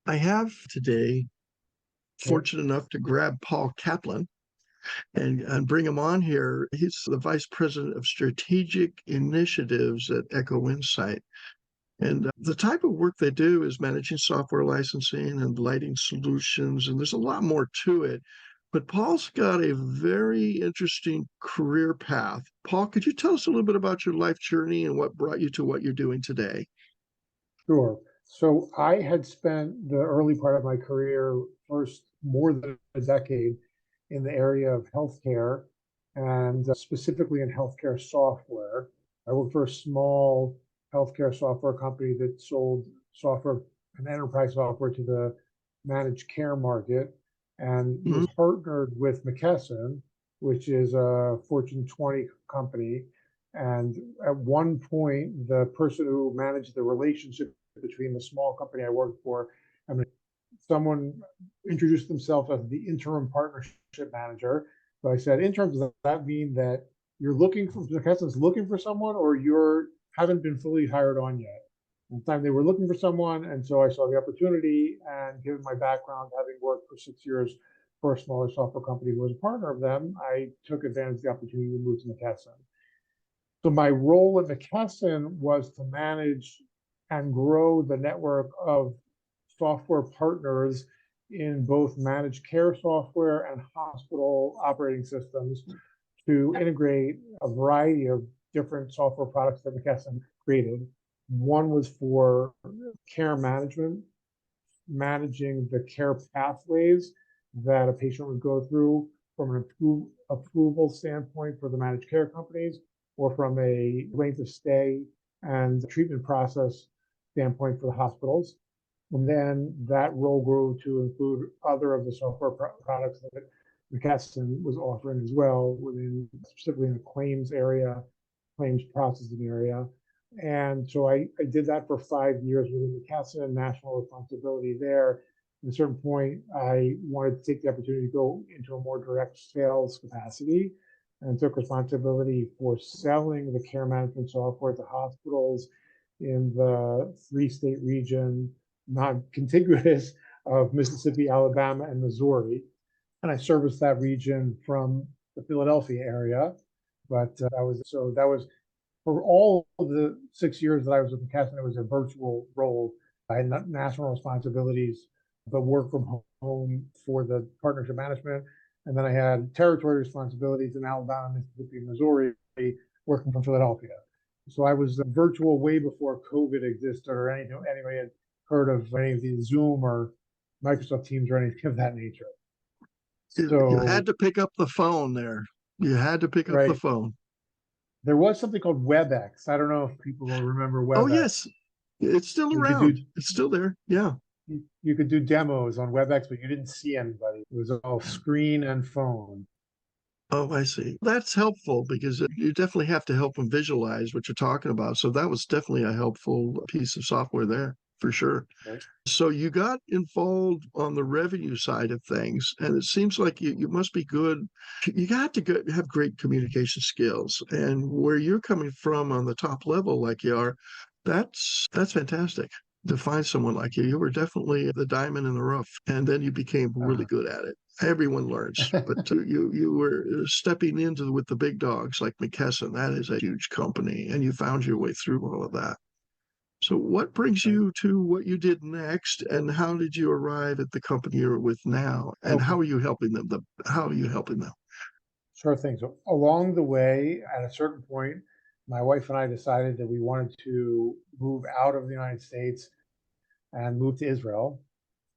I have today Okay. fortunate enough to grab Paul Caplan and bring him on here. He's the Vice President of Strategic Initiatives at Echo Insight. And the type of work they do is managing software licensing and lighting solutions, and there's a lot more to it. But Paul's got a very interesting career path. Paul, could you tell us a little bit about your life journey and what brought you to what you're doing today? Sure. So I had spent the early part of my career, first more than a decade, in the area of healthcare and specifically in healthcare software. I worked for a small healthcare software company that sold software and enterprise software to the managed care market and Mhm. was partnered with McKesson, which is a Fortune 20 company. And at one point, the person who managed the relationship between the small company I worked for, I mean, someone introduced themselves as the interim partnership manager. So I said, interim, does that mean that you're looking for, McKesson's looking for someone, or you're haven't been fully hired on yet? At the time they were looking for someone, and so I saw the opportunity, and given my background, having worked for 6 years for a smaller software company who was a partner of them, I took advantage of the opportunity to move to McKesson. So my role at McKesson was to manage and grow the network of software partners in both managed care software and hospital operating systems to integrate a variety of different software products that McKesson created. One was for care management, managing the care pathways that a patient would go through from an approval standpoint for the managed care companies, or from a length of stay and treatment process standpoint for the hospitals. And then that role grew to include other of the software products that McKesson was offering as well, within specifically in the claims area, claims processing area. And so I did that for 5 years within McKesson, national responsibility there. At a certain point, I wanted to take the opportunity to go into a more direct sales capacity and took responsibility for selling the care management software to hospitals in the three-state region, not contiguous, of Mississippi, Alabama, and Missouri. And I serviced that region from the Philadelphia area. But that was for all of the 6 years that I was with McKesson. It was a virtual role. I had national responsibilities, but work from home for the partnership management. And then I had territory responsibilities in Alabama, Mississippi, Missouri, working from Philadelphia. So I was virtual way before COVID existed, or anybody had heard of any of the Zoom or Microsoft Teams or anything of that nature. You had So, to pick up the phone there. You had to pick up the right, phone. there was something called WebEx. I don't know if people will remember Oh, WebEx. yes, it's still You could around. do It's still there. Yeah. you could do demos on WebEx, but you didn't see anybody. It was all screen and phone. Oh, I see. That's helpful because you definitely have to help them visualize what you're talking about. So that was definitely a helpful piece of software there for sure. Right? So you got involved on the revenue side of things, and it seems like you must be good. You got to have great communication skills, and where you're coming from on the top level, like you are, that's fantastic. To find someone like you were definitely the diamond in the rough, and then you became really Uh, good at it. Everyone learns, but you were stepping into with the big dogs like McKesson. That is a huge company, and you found your way through all of that. So what brings right. you to what you did next, and how did you arrive at the company you're with now, and Okay, how are you helping them? How are you helping them? sure thing. So along the way, at a certain point, my wife and I decided that we wanted to move out of the United States and move to Israel,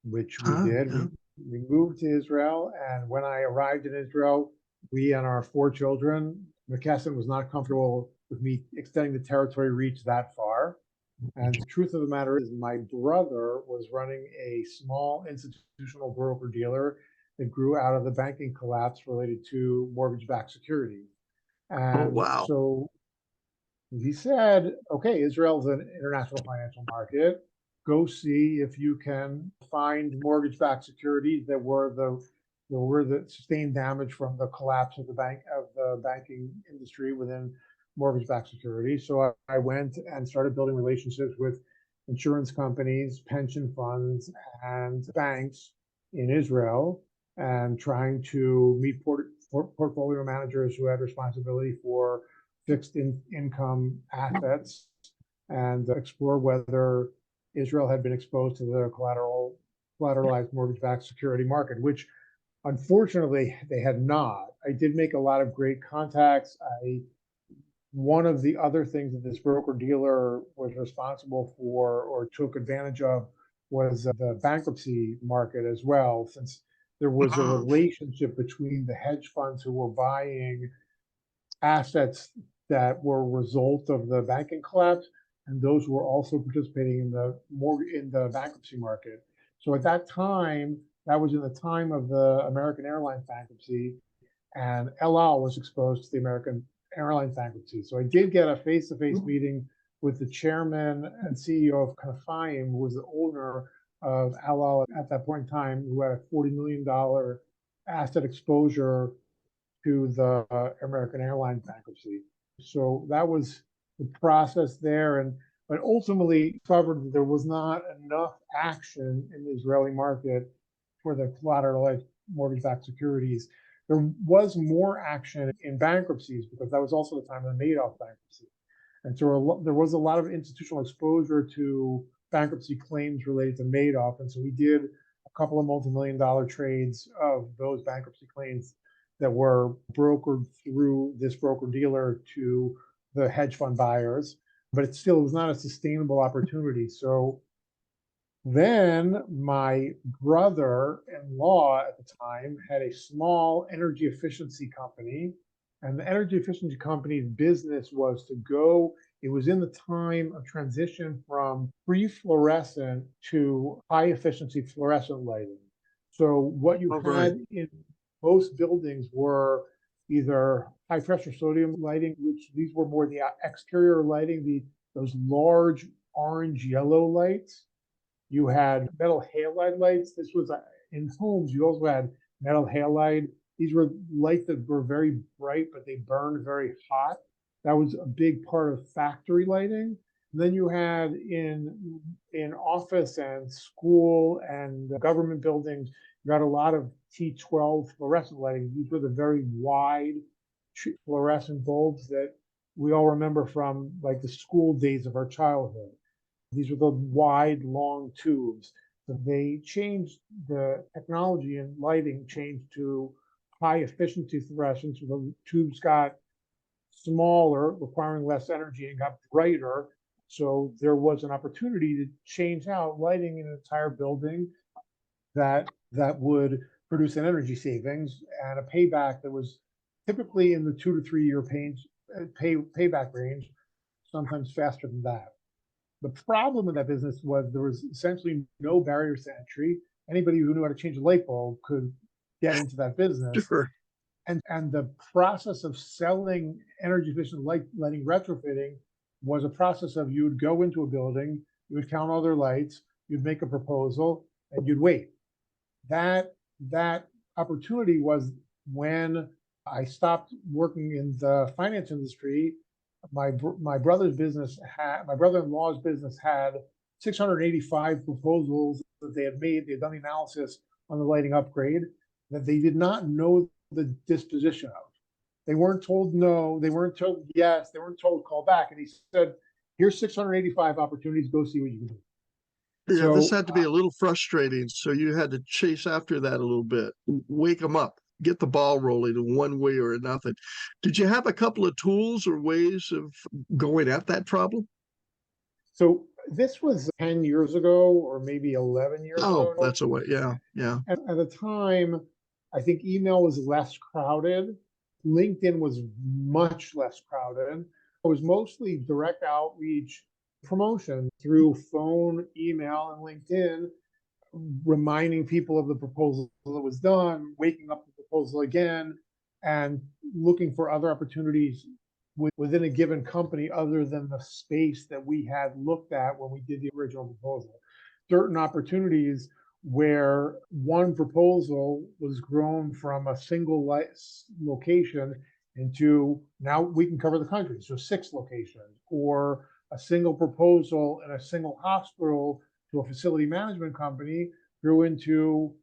which we Ah, did. yeah. We moved to Israel, and when I arrived in Israel, we and our 4 children, McKesson was not comfortable with me extending the territory reach that far. And the truth of the matter is, my brother was running a small institutional broker dealer that grew out of the banking collapse related to mortgage-backed securities. Oh, And wow. so he said, okay, Israel's an international financial market. Go see if you can find mortgage-backed securities that were the sustained damage from the collapse of the banking industry within mortgage-backed securities. So I went and started building relationships with insurance companies, pension funds, and banks in Israel, and trying to meet portfolio managers who had responsibility for income assets and explore whether Israel had been exposed to the collateralized mortgage-backed security market, which unfortunately they had not. I did make a lot of great contacts. One of the other things that this broker dealer was responsible for or took advantage of was the bankruptcy market as well, since there was a relationship between the hedge funds who were buying assets that were a result of the banking collapse and those who were also participating in the bankruptcy market. So at that time, that was in the time of the American Airlines bankruptcy, and El Al was exposed to the American Airlines bankruptcy. So I did get a face-to-face meeting with the chairman and CEO of Kafayim, who was the owner of El Al at that point in time, who had a $40 million asset exposure to the American Airlines bankruptcy. So that was the process there. But ultimately discovered that there was not enough action in the Israeli market for the collateralized mortgage-backed securities. There was more action in bankruptcies because that was also the time of the Madoff bankruptcy. And so there was a lot of institutional exposure to bankruptcy claims related to Madoff. And so we did a couple of multi-million-dollar trades of those bankruptcy claims that were brokered through this broker dealer to the hedge fund buyers, but it still was not a sustainable opportunity. So then my brother-in-law at the time had a small energy efficiency company, and the energy efficiency company's business was to go, it was in the time of transition from pre-fluorescent to high efficiency fluorescent lighting. So what you had in most buildings were either high pressure sodium lighting, which these were more the exterior lighting, those large orange yellow lights. You had metal halide lights. This was in homes. You also had metal halide. These were lights that were very bright, but they burned very hot. That was a big part of factory lighting. And then you had in office and school and government buildings, you had a lot of T12 fluorescent lighting. These were the very wide fluorescent bulbs that we all remember from like the school days of our childhood. These were the wide, long tubes. So they changed the technology and lighting changed to high efficiency fluorescence. So the tubes got smaller, requiring less energy, and got brighter. So there was an opportunity to change out lighting in an entire building that would produce an energy savings and a payback that was typically in the 2 to 3 year payback range, sometimes faster than that. The problem in that business was there was essentially no barriers to entry. Anybody who knew how to change a light bulb could get into that business. Sure. And the process of selling energy efficient lighting retrofitting was a process of you would go into a building, you would count all their lights, you'd make a proposal, and you'd wait. That opportunity was when I stopped working in the finance industry. My brother-in-law's business had 685 proposals that they had made. They had done the analysis on the lighting upgrade that they did not know the disposition of. They weren't told no, they weren't told yes, they weren't told call back. And he said, here's 685 opportunities, go see what you can do. Yeah, this had to be a little frustrating. So you had to chase after that a little bit, wake them up, get the ball rolling in one way or another. Did you have a couple of tools or ways of going at that problem? So this was 10 years ago, or maybe 11 years ago. Oh, that's a way. Yeah, yeah. At the time, I think email was less crowded. LinkedIn was much less crowded. It was mostly direct outreach promotion through phone, email, and LinkedIn, reminding people of the proposal that was done, waking up the proposal again, and looking for other opportunities within a given company other than the space that we had looked at when we did the original proposal. Certain opportunities where one proposal was grown from a single location into now we can cover the country, so 6 locations, or a single proposal and a single hospital to a facility management company grew into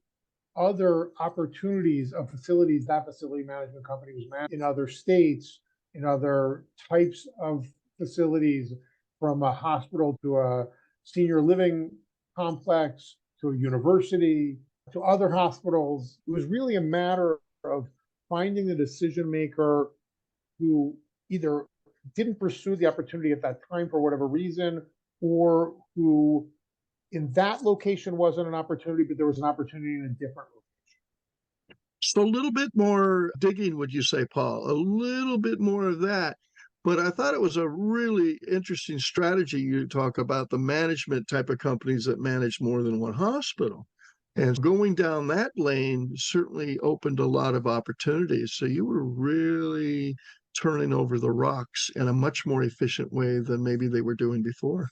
other opportunities of facilities that facility management company was managing in other states, in other types of facilities, from a hospital to a senior living complex to a university to other hospitals. It was really a matter of finding the decision maker who either didn't pursue the opportunity at that time for whatever reason, or who in that location wasn't an opportunity, but there was an opportunity in a different location. So a little bit more digging, would you say, Paul? A little bit more of that. But I thought it was a really interesting strategy. You talk about the management type of companies that manage more than one hospital. And going down that lane certainly opened a lot of opportunities. So you were really turning over the rocks in a much more efficient way than maybe they were doing before.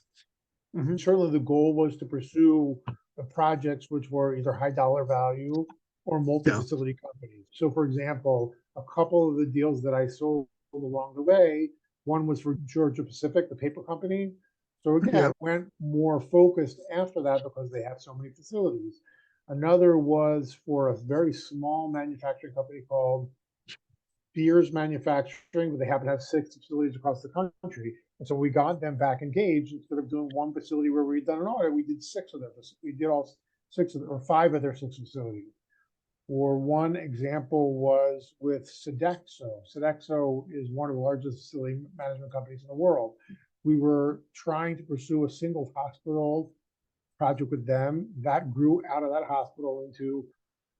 Certainly the goal was to pursue the projects which were either high dollar value or Yeah. multi-facility companies. So for example, a couple of the deals that I sold along the way, one was for Georgia Pacific, the paper company. So Yeah. again, went more focused after that because they have so many facilities. Another was for a very small manufacturing company called Beers Manufacturing, but they happen to have 6 facilities across the country. And so we got them back engaged. Instead of doing one facility where we'd done an audit, we did 6 of them. We did all 6 of them, or 5 of their 6 facilities. Or one example was with Sodexo. Sodexo is one of the largest facility management companies in the world. We were trying to pursue a single hospital project with them. That grew out of that hospital into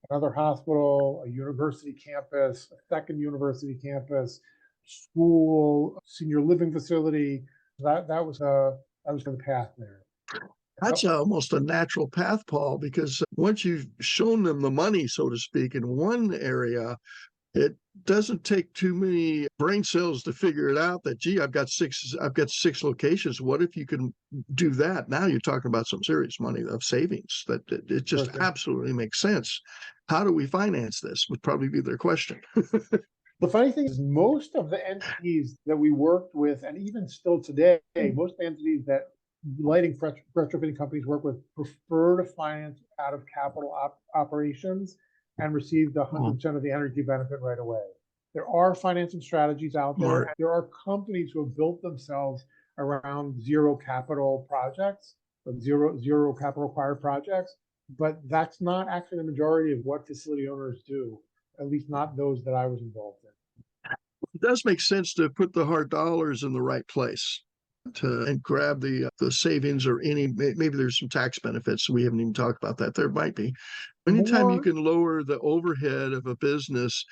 another hospital, a university campus, a second university campus, school, senior living facility. That was the path there. That's almost a natural path, Paul, because once you've shown them the money, so to speak, in one area, it doesn't take too many brain cells to figure it out that, gee, I've got 6 locations. What if you can do that? Now you're talking about some serious money of savings that it just absolutely makes sense. How do we finance this would probably be their question. The funny thing is, most of the entities that we worked with, and even still today, most entities that lighting retrofitting companies work with prefer to finance out of capital operations and receive the 100% of the energy benefit right away. There are financing strategies out there. And there are companies who have built themselves around zero capital projects, zero capital required projects, but that's not actually the majority of what facility owners do, at least not those that I was involved in. It does make sense to put the hard dollars in the right place and grab the savings, or maybe there's some tax benefits. We haven't even talked about that. There might be. Anytime you can lower the overhead of a business,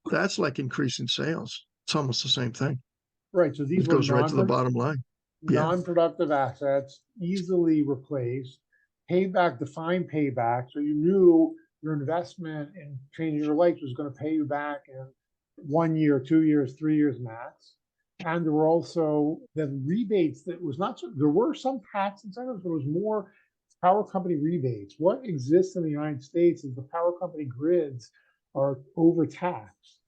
that's like increasing sales. It's almost the same thing. Right. So these it goes right to the bottom line. Non-productive assets, easily replaced, payback, defined payback. So you knew your investment in changing your lights was going to pay you back in 1 year, 2 years, 3 years max. And there were also the rebates that was not, there were some tax incentives, but it was more power company rebates. What exists in the United States is the power company grids are overtaxed.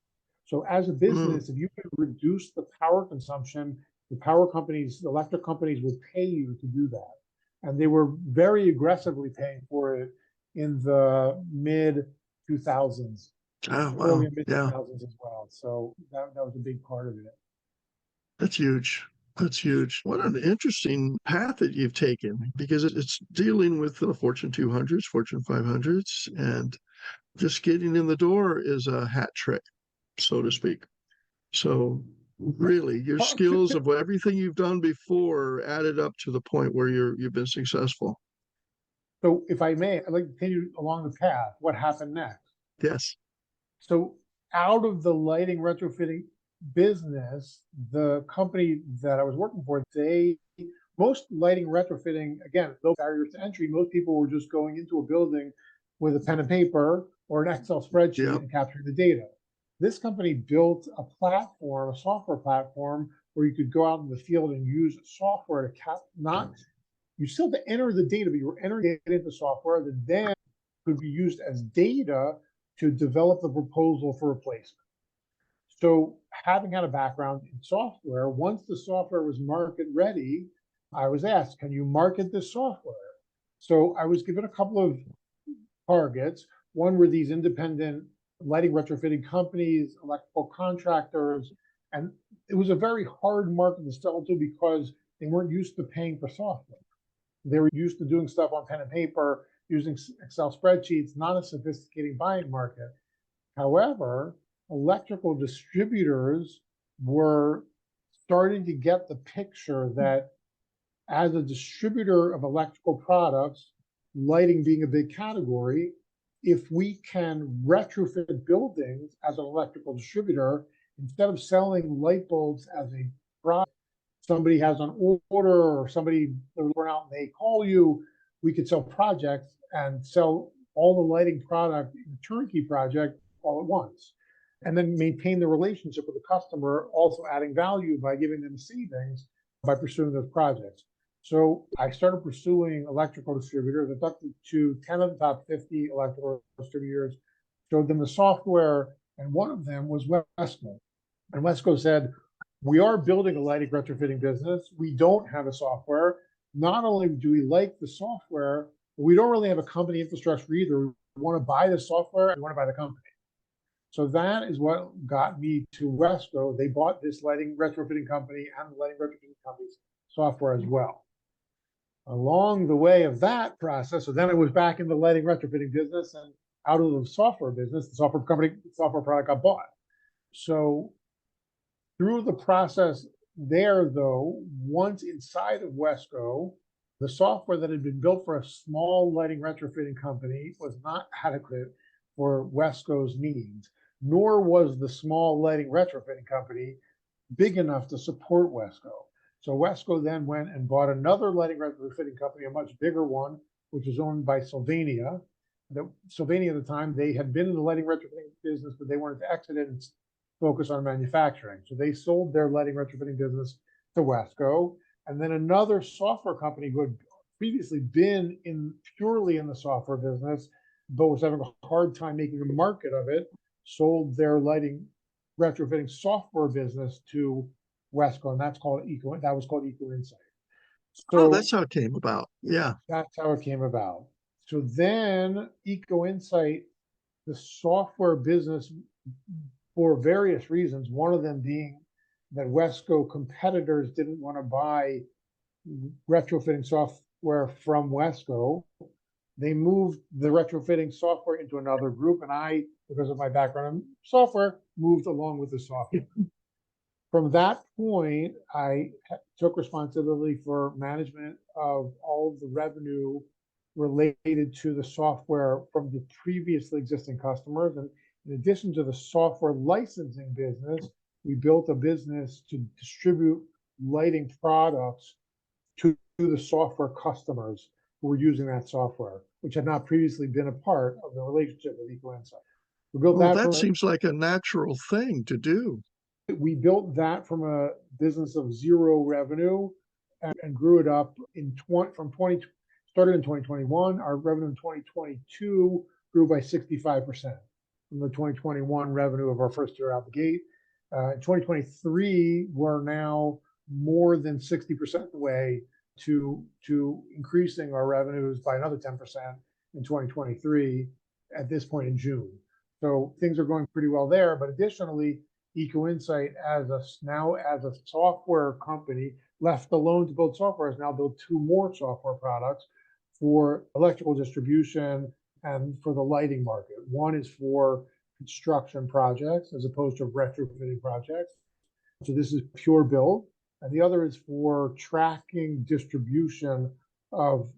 So as a business, if you could reduce the power consumption, the power companies, the electric companies would pay you to do that. And they were very aggressively paying for it in the mid 2000s, early mid 2000s as well. So that was a big part of it. That's huge. That's huge. What an interesting path that you've taken, because it's dealing with the Fortune 200s, Fortune 500s, and just getting in the door is a hat trick, so to speak. So really, your skills of everything you've done before added up to the point where you've been successful. So if I may, I'd like to continue along the path. What happened next? Yes. So out of the lighting retrofitting business, the company that I was working for, most lighting retrofitting, again, no barriers to entry. Most people were just going into a building with a pen and paper or an Excel spreadsheet and capturing the data. This company built a platform, a software platform, where you could go out in the field and use software to you still have to enter the data, but you were entering it into software that then could be used as data to develop the proposal for replacement. So having had a background in software, once the software was market ready, I was asked, can you market this software? So I was given a couple of targets. One were these independent lighting retrofitting companies, electrical contractors, and it was a very hard market to sell to because they weren't used to paying for software. They were used to doing stuff on pen and paper, using Excel spreadsheets, not a sophisticated buying market. However, electrical distributors were starting to get the picture that as a distributor of electrical products, lighting being a big category, if we can retrofit buildings as an electrical distributor, instead of selling light bulbs as a product, somebody has an order or somebody run out and they call you, we could sell projects and sell all the lighting product in a turnkey project all at once. And then maintain the relationship with the customer, also adding value by giving them savings by pursuing those projects. So I started pursuing electrical distributors. I talked to 10 of the top 50 electrical distributors, showed them the software, and one of them was Wesco. And Wesco said, we are building a lighting retrofitting business. We don't have a software. Not only do we like the software, but we don't really have a company infrastructure either. We want to buy the software and we want to buy the company. So that is what got me to Wesco. They bought this lighting retrofitting company and the lighting retrofitting company's software as well. Along the way of that process, so then I was back in the lighting retrofitting business and out of the software business, the software company, the software product got bought. So through the process there, though, once inside of Wesco, the software that had been built for a small lighting retrofitting company was not adequate for Wesco's needs, nor was the small lighting retrofitting company big enough to support Wesco. So Wesco then went and bought another lighting retrofitting company, a much bigger one, which was owned by Sylvania. Sylvania at the time, they had been in the lighting retrofitting business, but they wanted to exit it and focus on manufacturing. So they sold their lighting retrofitting business to Wesco. And then another software company who had previously been purely in the software business, but was having a hard time making a market of it, sold their lighting retrofitting software business to Wesco, and that was called Eco Insight. So that's how it came about. Yeah. That's how it came about. So then Eco Insight, the software business, for various reasons, one of them being that Wesco competitors didn't want to buy retrofitting software from Wesco. They moved the retrofitting software into another group, and I, because of my background in software, moved along with the software. From that point, I took responsibility for management of all of the revenue related to the software from the previously existing customers. And in addition to the software licensing business, we built a business to distribute lighting products to the software customers who were using that software, which had not previously been a part of the relationship with Eco Insight. We built that seems like a natural thing to do. We built that from a business of zero revenue and grew it up started in 2021. Our revenue in 2022 grew by 65% from the 2021 revenue of our first year out the gate. In 2023, we're now more than 60% of the way to increasing our revenues by another 10% in 2023 at this point in June. So things are going pretty well there. But additionally, Eco Insight now as a software company, left alone to build software, has now built two more software products for electrical distribution and for the lighting market. One is for construction projects as opposed to retrofitting projects. So this is pure build. And the other is for tracking distribution of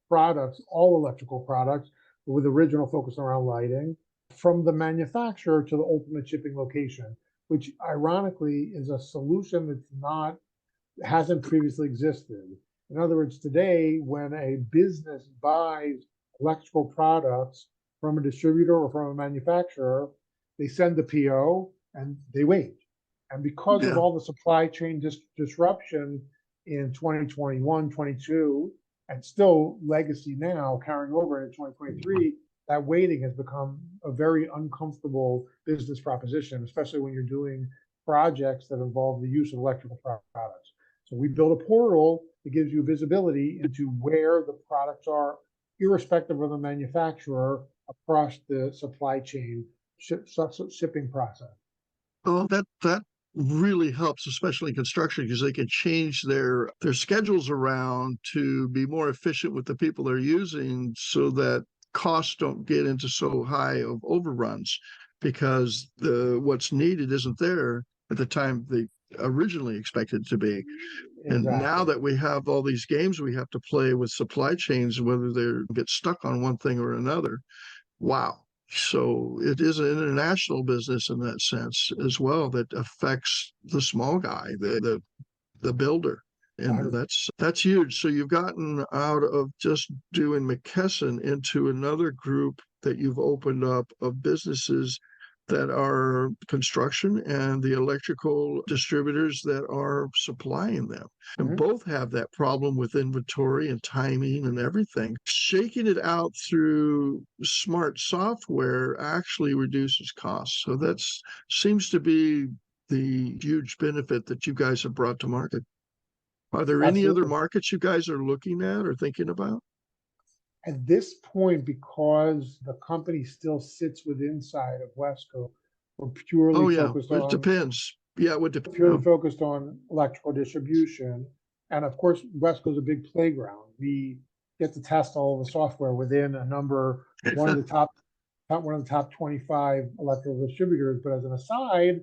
products, all electrical products, with original focus around lighting, from the manufacturer to the ultimate shipping location, which ironically is a solution that's hasn't previously existed. In other words, today, when a business buys electrical products from a distributor or from a manufacturer, they send the PO and they wait. And because of all the supply chain disruption in 2021, 22, and still legacy now carrying over into 2023, that waiting has become a very uncomfortable business proposition, especially when you're doing projects that involve the use of electrical products. So we build a portal that gives you visibility into where the products are, irrespective of the manufacturer, across the supply chain shipping process. Oh, that really helps, especially in construction, because they can change their schedules around to be more efficient with the people they're using so that costs don't get into so high of overruns because the what's needed isn't there at the time they originally expected to be. And now Exactly. that we have all these games we have to play with supply chains, whether they get stuck on one thing or another. Wow. So it is an international business in that sense as well that affects the small guy, the builder. And 100. that's huge. So you've gotten out of just doing McKesson into another group that you've opened up of businesses that are construction and the electrical distributors that are supplying them. And Mhm. both have that problem with inventory and timing and everything. Shaking it out through smart software actually reduces costs. So that's seems to be the huge benefit that you guys have brought to market. Are there any other Absolutely. markets you guys are looking at or thinking about? At this point, because the company still sits within inside of Wesco, we're Oh, yeah, it on depends. Yeah, it would purely depend. focused on electrical distribution. And of course, Wesco's a big playground. We get to test all of the software within a number, one of the one of the top 25 electrical distributors. But as an aside,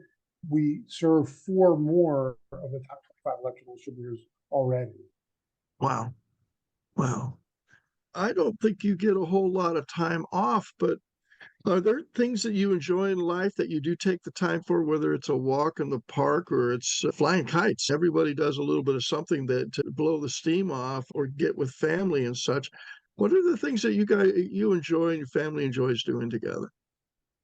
we serve four more of the top 25 electrical distributors already. Wow. Wow. I don't think you get a whole lot of time off, but are there things that you enjoy in life that you do take the time for, whether it's a walk in the park or it's flying kites? Everybody does a little bit of something that to blow the steam off or get with family and such. What are the things that you enjoy and your family enjoys doing together?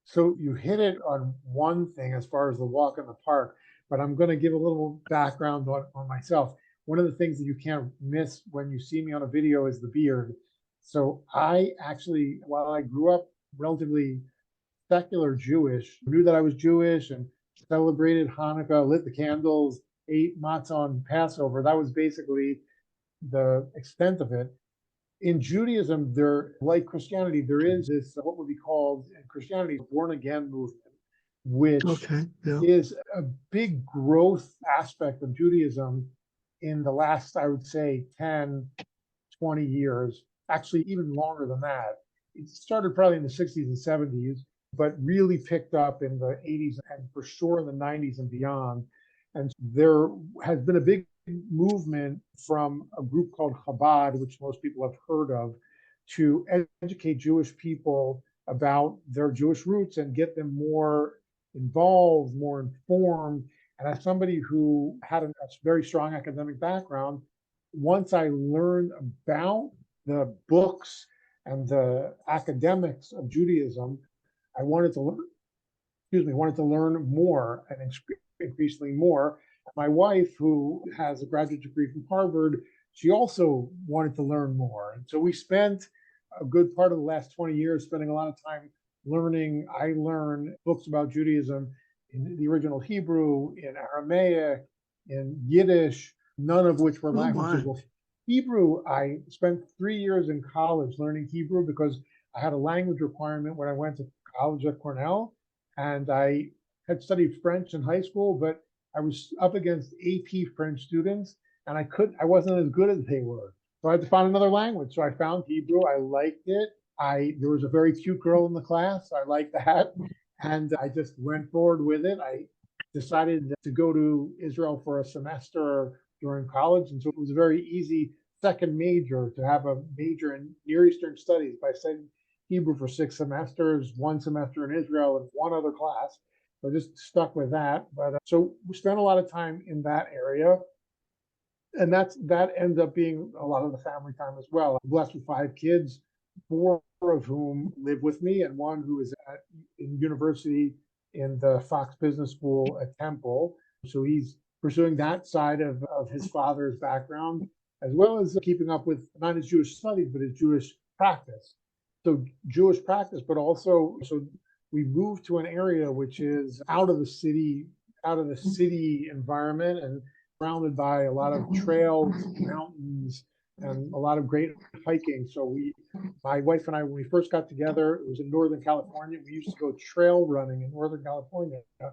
So you hit it on one thing as far as the walk in the park, but I'm going to give a little background on myself. One of the things that you can't miss when you see me on a video is the beard. So I actually, while I grew up relatively secular Jewish, knew that I was Jewish and celebrated Hanukkah, lit the candles, ate matzah on Passover. That was basically the extent of it. In Judaism, there, like Christianity, there is this what would be called in Christianity born again movement, which Okay, yeah. is a big growth aspect of Judaism in the last, I would say, 10, 20 years, actually even longer than that. It started probably in the 60s and 70s, but really picked up in the 80s and for sure in the 90s and beyond. And there has been a big movement from a group called Chabad, which most people have heard of, to educate Jewish people about their Jewish roots and get them more involved, more informed. And as somebody who had a very strong academic background, once I learned about the books and the academics of Judaism, I wanted to learn, wanted to learn more and increasingly more. My wife, who has a graduate degree from Harvard, she also wanted to learn more. And so we spent a good part of the last 20 years spending a lot of time learning. I learned books about Judaism in the original Hebrew, in Aramaic, in Yiddish, none of which were Oh languages. my. Well, Hebrew, I spent 3 years in college learning Hebrew because I had a language requirement when I went to college at Cornell. And I had studied French in high school, but I was up against AP French students, and I wasn't as good as they were. So I had to find another language. So I found Hebrew. I liked it. There was a very cute girl in the class. I liked that, and I just went forward with it. I decided to go to Israel for a semester during college, and so it was a very easy second major to have a major in Near Eastern Studies by studying Hebrew for 6 semesters, one semester in Israel, and one other class. So I just stuck with that. But so we spent a lot of time in that area, and that ends up being a lot of the family time as well. I'm blessed with 5 kids, 4 of whom live with me, and one who is in university in the Fox Business School at Temple. So he's pursuing that side of his father's background, as well as keeping up with not his Jewish studies, but his Jewish practice. So Jewish practice, but also so we moved to an area which is out of the city environment, and surrounded by a lot of trails, mountains, and a lot of great hiking. So my wife and I, when we first got together, it was in Northern California. We used to go trail running in Northern California. So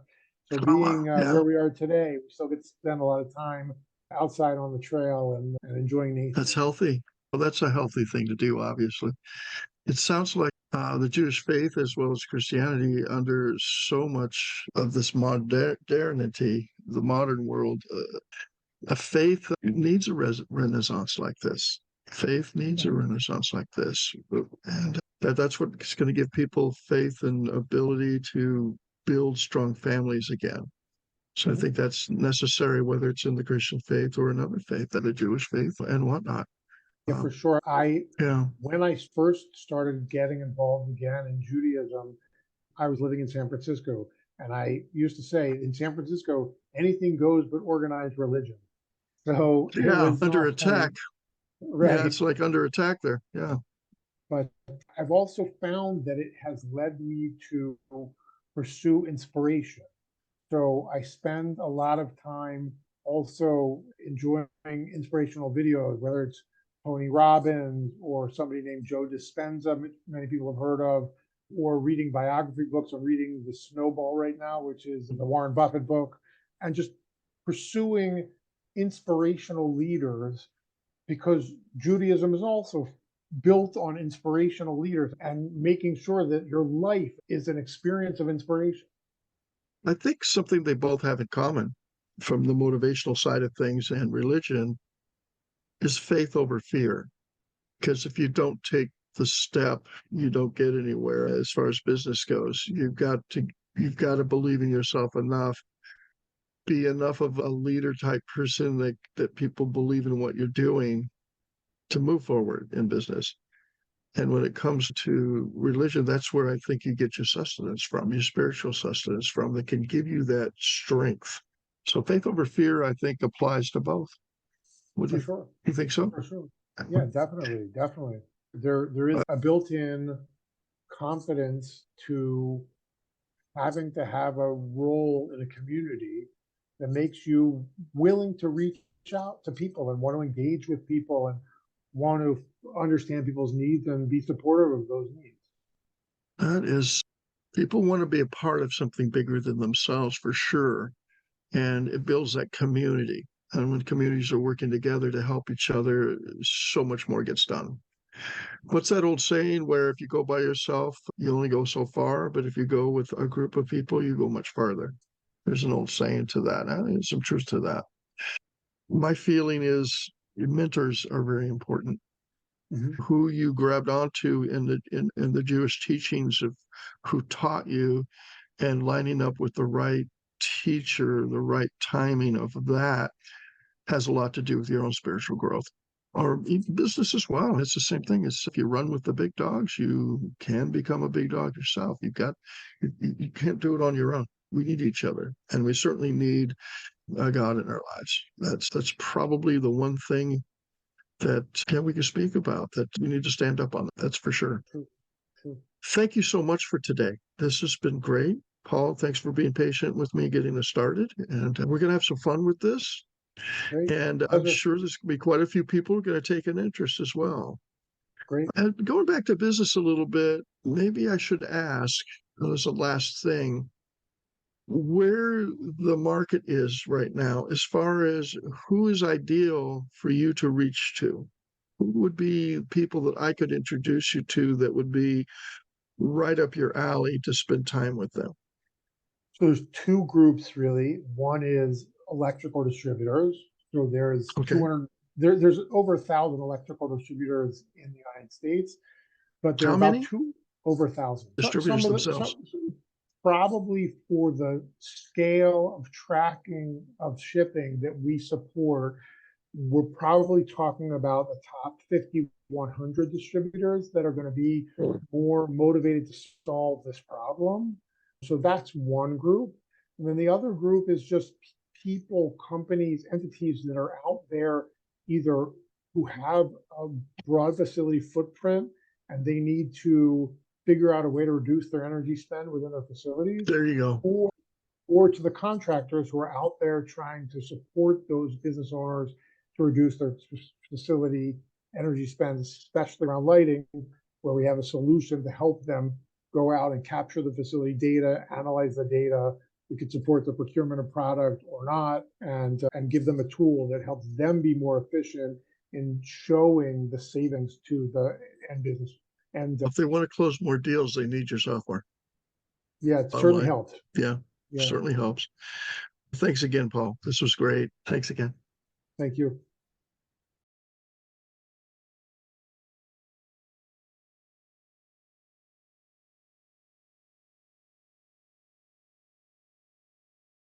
Oh, wow. being Yeah, where we are today, we still get to spend a lot of time outside on the trail and enjoying that's nature. healthy. Well, that's a healthy thing to do, obviously. It sounds like the Jewish faith, as well as Christianity, under so much of this modernity, the modern world, a faith needs a renaissance like this. Faith needs a renaissance like this. And that's what's going to give people faith and ability to build strong families again. So I think that's necessary, whether it's in the Christian faith or another faith, that a Jewish faith and whatnot. Yeah, for sure. Yeah. When I first started getting involved again in Judaism, I was living in San Francisco, and I used to say in San Francisco, anything goes but organized religion. So it Yeah. was Under attack. Yeah. right. It's like under attack there. Yeah. But I've also found that it has led me to pursue inspiration. So I spend a lot of time also enjoying inspirational videos, whether it's Tony Robbins or somebody named Joe Dispenza, many people have heard of, or reading biography books. I'm reading The Snowball right now, which is the Warren Buffett book, and just pursuing inspirational leaders because Judaism is also built on inspirational leaders and making sure that your life is an experience of inspiration. I think something they both have in common from the motivational side of things and religion is faith over fear. Because if you don't take the step, you don't get anywhere as far as business goes. You've got to believe in yourself enough, be enough of a leader type person that people believe in what you're doing to move forward in business. And when it comes to religion, that's where I think you get your sustenance from, your spiritual sustenance from, that can give you that strength. So faith over fear, I think, applies to both. Would For sure. you think so? For sure. Yeah, definitely. Definitely. There is a built-in confidence to having to have a role in a community that makes you willing to reach out to people and want to engage with people and want to understand people's needs and be supportive of those needs. That is, people want to be a part of something bigger than themselves for sure. And it builds that community. And when communities are working together to help each other, so much more gets done. What's that old saying where if you go by yourself, you only go so far, but if you go with a group of people, you go much farther? There's an old saying to that. There's some truth to that. My feeling is mentors are very important. Mhm. Who you grabbed onto in the Jewish teachings of who taught you, and lining up with the right teacher, the right timing of that has a lot to do with your own spiritual growth. Or even business as well. It's the same thing. As if you run with the big dogs, you can become a big dog yourself. You can't do it on your own. We need each other, and we certainly need God in our lives. That's probably the one thing that we can speak about, that we need to stand up on. That's for sure. True, true. Thank you so much for today. This has been great. Paul, thanks for being patient with me getting us started. And we're going to have some fun with this. Great. And I'm Pleasure. sure there's going to be quite a few people who are going to take an interest as well. Great. And going back to business a little bit, maybe I should ask, as a last thing, where the market is right now as far as who is ideal for you to reach to. Who would be people that I could introduce you to that would be right up your alley to spend time with them? So there's two groups really. One is electrical distributors. So there's Okay. 200, there's over 1,000 electrical distributors in the United States, but there are How about many? over 1,000. Some Distributors of the, themselves. probably for the scale of tracking of shipping that we support, we're probably talking about the top 50, 100 distributors that are going to be more motivated to solve this problem. So that's one group. And then the other group is just people, companies, entities that are out there either who have a broad facility footprint and they need to figure out a way to reduce their energy spend within their facilities, There you go. or or to the contractors who are out there trying to support those business owners to reduce their facility energy spend, especially around lighting, where we have a solution to help them go out and capture the facility data, analyze the data. We could support the procurement of product or not, and give them a tool that helps them be more efficient in showing the savings to the end business. And If they want to close more deals, they need your software. yeah, it certainly Online. helped. Yeah, Yeah, certainly helps. Thanks again, Paul. This was great. Thanks again. thank you.